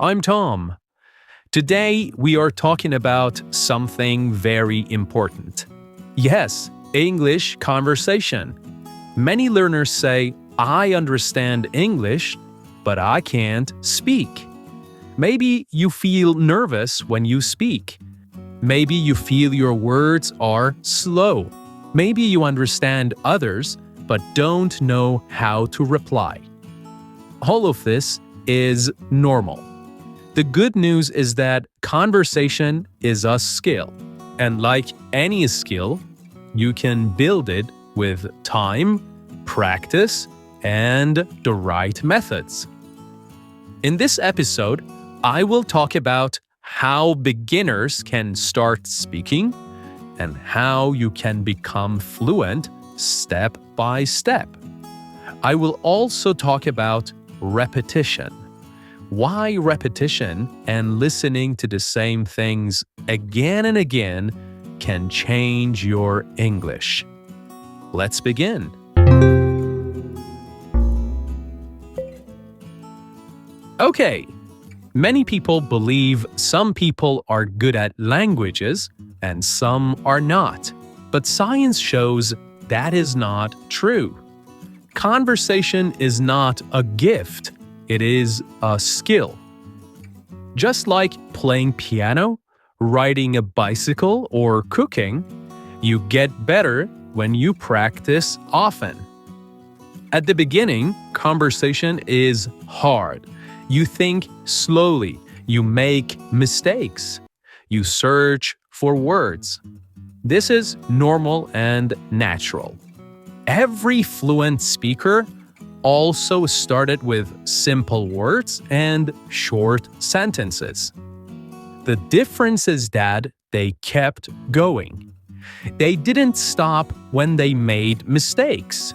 I'm Tom. Today we are talking about something very important. Yes, English conversation. Many learners say, I understand English, but I can't speak. Maybe you feel nervous when you speak. Maybe you feel your words are slow. Maybe you understand others, but don't know how to reply. All of this is normal. The good news is that conversation is a skill, and like any skill, you can build it with time, practice, and the right methods. In this episode, I will talk about how beginners can start speaking and how you can become fluent step by step. I will also talk about repetition. Why repetition and listening to the same things again and again can change your English. Let's begin. Okay, many people believe some people are good at languages and some are not. But science shows that is not true. Conversation is not a gift. It is a skill. Just like playing piano, riding a bicycle, or cooking, you get better when you practice often. At the beginning, conversation is hard. You think slowly. You make mistakes. You search for words. This is normal and natural. Every fluent speaker also started with simple words and short sentences. The difference is that they kept going. They didn't stop when they made mistakes.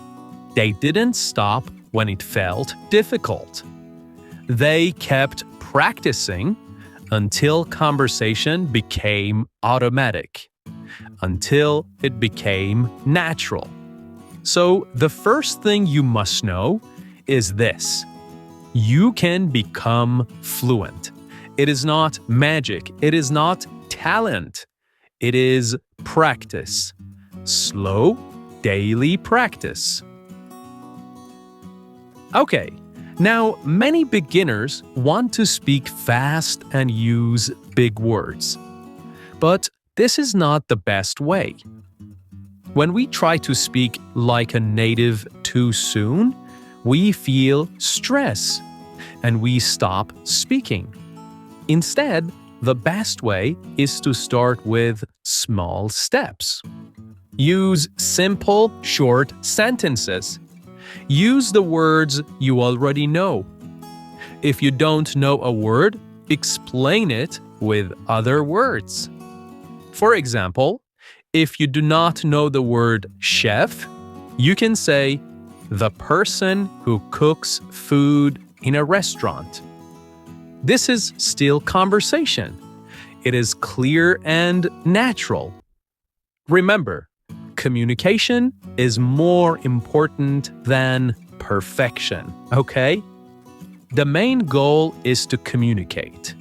They didn't stop when it felt difficult. They kept practicing until conversation became automatic, until it became natural. So the first thing you must know is this. You can become fluent. It is not magic. It is not talent. It is practice. Slow, daily practice. Okay, now many beginners want to speak fast and use big words. But this is not the best way. When we try to speak like a native too soon, we feel stress and we stop speaking. Instead, the best way is to start with small steps. Use simple, short sentences. Use the words you already know. If you don't know a word, explain it with other words. For example, if you do not know the word chef, you can say, the person who cooks food in a restaurant. This is still conversation. It is clear and natural. Remember, communication is more important than perfection, okay? The main goal is to communicate.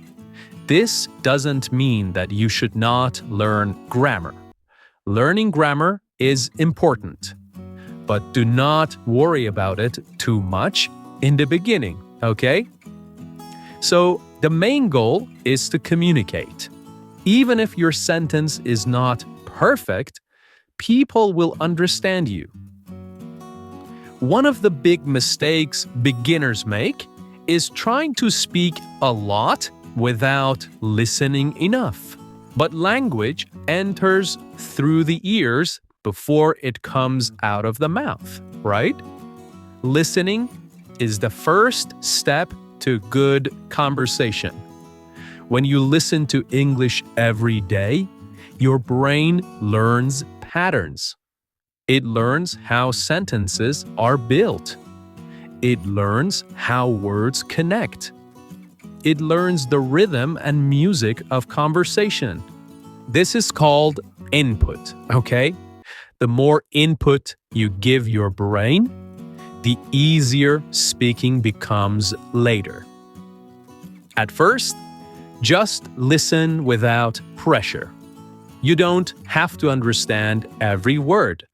This doesn't mean that you should not learn grammar. Learning grammar is important, but do not worry about it too much in the beginning, okay? So, the main goal is to communicate. Even if your sentence is not perfect, people will understand you. One of the big mistakes beginners make is trying to speak a lot without listening enough. But language enters through the ears before it comes out of the mouth, right? Listening is the first step to good conversation. When you listen to English every day, your brain learns patterns. It learns how sentences are built. It learns how words connect. It learns the rhythm and music of conversation. This is called input, okay? The more input you give your brain, the easier speaking becomes later. At first, just listen without pressure. You don't have to understand every word.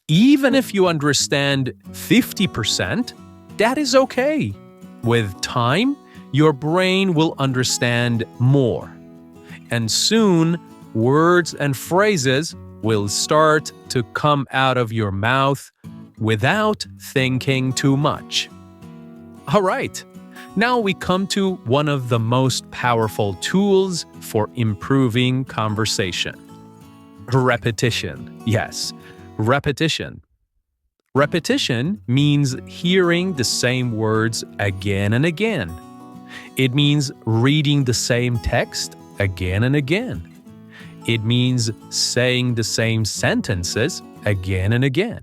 Even if you understand 50%, that is okay. With time, your brain will understand more. And soon, words and phrases will start to come out of your mouth without thinking too much. All right, now we come to one of the most powerful tools for improving conversation. Repetition. Yes, repetition. Repetition means hearing the same words again and again. It means reading the same text again and again. It means saying the same sentences again and again.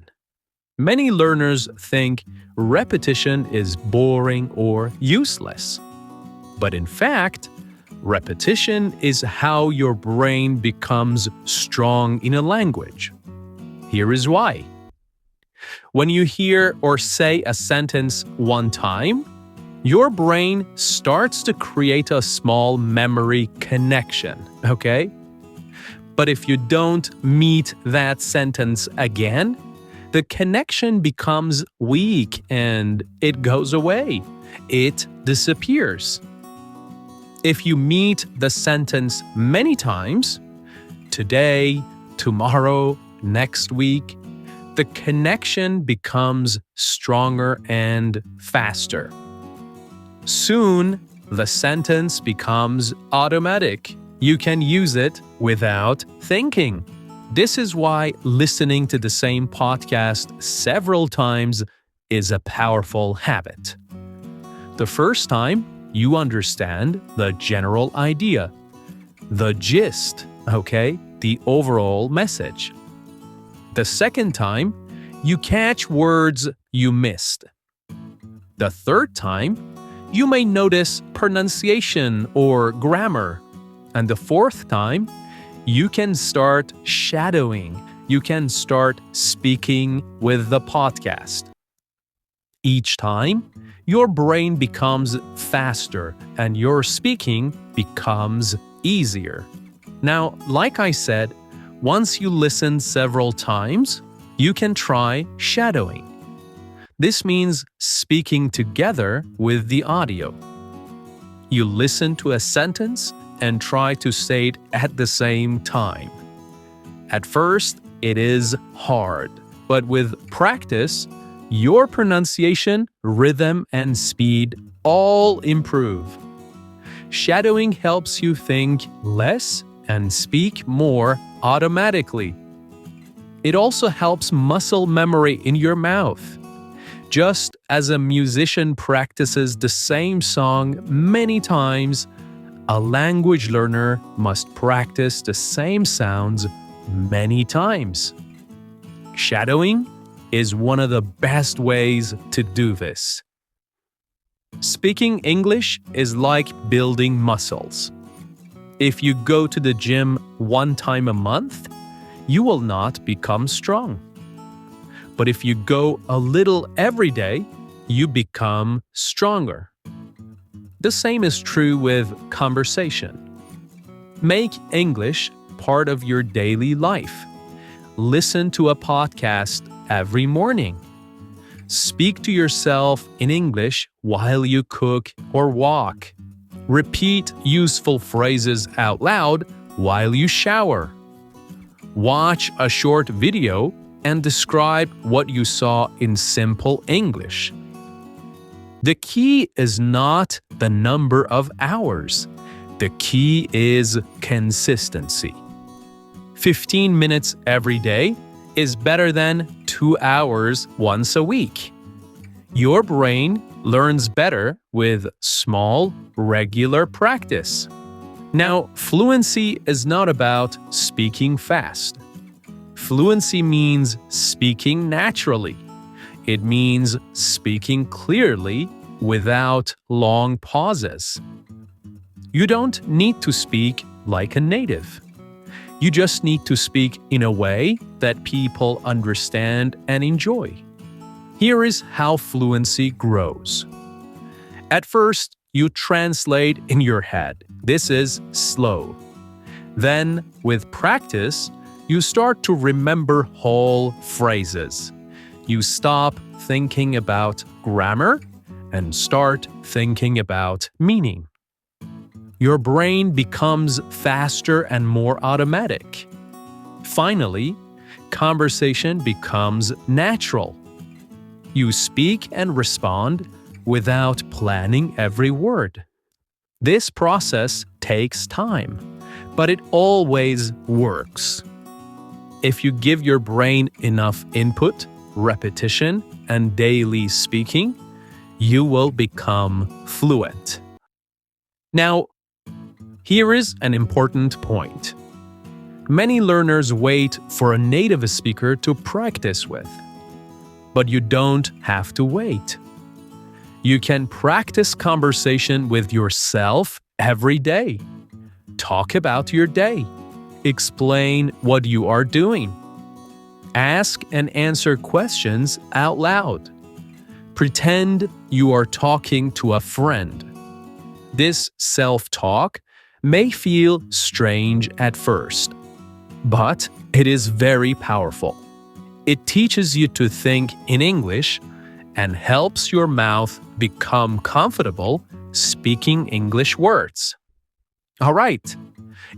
Many learners think repetition is boring or useless. But in fact, repetition is how your brain becomes strong in a language. Here is why. When you hear or say a sentence one time, your brain starts to create a small memory connection, okay? But if you don't meet that sentence again, the connection becomes weak and it goes away. It disappears. If you meet the sentence many times, today, tomorrow, next week, the connection becomes stronger and faster. Soon, the sentence becomes automatic. You can use it without thinking. This is why listening to the same podcast several times is a powerful habit. The first time, you understand the general idea, the gist, okay, the overall message. The second time, you catch words you missed. The third time, you may notice pronunciation or grammar. And the fourth time, you can start shadowing. You can start speaking with the podcast. Each time, your brain becomes faster and your speaking becomes easier. Now, like I said, once you listen several times, you can try shadowing. This means speaking together with the audio. You listen to a sentence and try to say it at the same time. At first, it is hard, but with practice, your pronunciation, rhythm, and speed all improve. Shadowing helps you think less and speak more automatically. It also helps muscle memory in your mouth. Just as a musician practices the same song many times, a language learner must practice the same sounds many times. Shadowing is one of the best ways to do this. Speaking English is like building muscles. If you go to the gym one time a month, you will not become strong. But if you go a little every day, you become stronger. The same is true with conversation. Make English part of your daily life. Listen to a podcast every morning. Speak to yourself in English while you cook or walk. Repeat useful phrases out loud while you shower. Watch a short video and describe what you saw in simple English. The key is not the number of hours. The key is consistency. 15 minutes every day is better than 2 hours once a week. Your brain learns better with small, regular practice. Now, fluency is not about speaking fast. Fluency means speaking naturally. It means speaking clearly without long pauses. You don't need to speak like a native. You just need to speak in a way that people understand and enjoy. Here is how fluency grows. At first, you translate in your head. This is slow. Then, with practice, you start to remember whole phrases. You stop thinking about grammar and start thinking about meaning. Your brain becomes faster and more automatic. Finally, conversation becomes natural. You speak and respond without planning every word. This process takes time, but it always works. If you give your brain enough input, repetition, and daily speaking, you will become fluent. Now, here is an important point. Many learners wait for a native speaker to practice with. But you don't have to wait. You can practice conversation with yourself every day. Talk about your day. Explain what you are doing. Ask and answer questions out loud. Pretend you are talking to a friend. This self-talk may feel strange at first, but it is very powerful. It teaches you to think in English and helps your mouth become comfortable speaking English words. All right,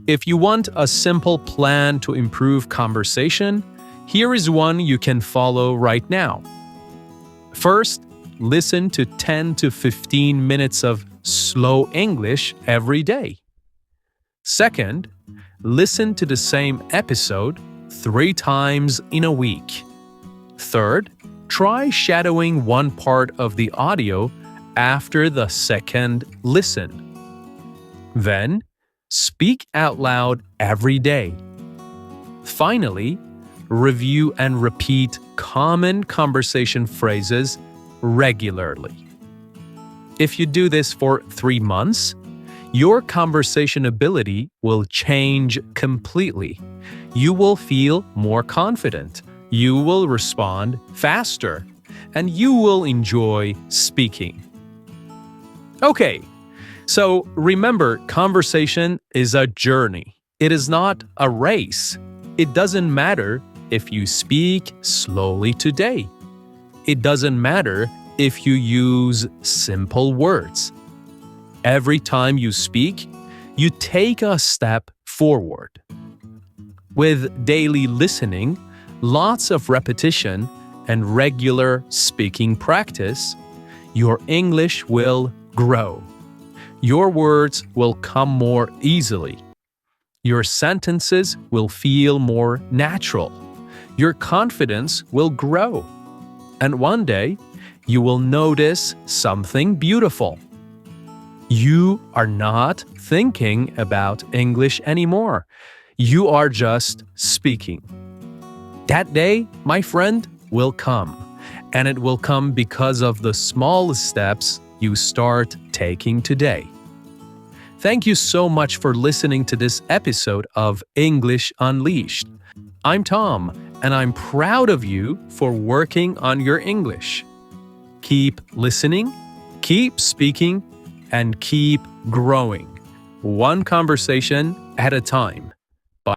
if you want a simple plan to improve conversation, here is one you can follow right now. First, listen to 10 to 15 minutes of slow English every day. Second, listen to the same episode 3 times in a week. Third, try shadowing one part of the audio after the second listen. Then, speak out loud every day. Finally, review and repeat common conversation phrases regularly. If you do this for 3 months, your conversation ability will change completely. You will feel more confident, you will respond faster, and you will enjoy speaking. Okay, so remember, conversation is a journey. It is not a race. It doesn't matter if you speak slowly today. It doesn't matter if you use simple words. Every time you speak, you take a step forward. With daily listening, lots of repetition, and regular speaking practice, your English will grow. Your words will come more easily. Your sentences will feel more natural. Your confidence will grow. And one day, you will notice something beautiful. You are not thinking about English anymore. You are just speaking. That day, my friend, will come. And it will come because of the small steps you start taking today. Thank you so much for listening to this episode of English Unleashed. I'm Tom, and I'm proud of you for working on your English. Keep listening, keep speaking, and keep growing, one conversation at a time.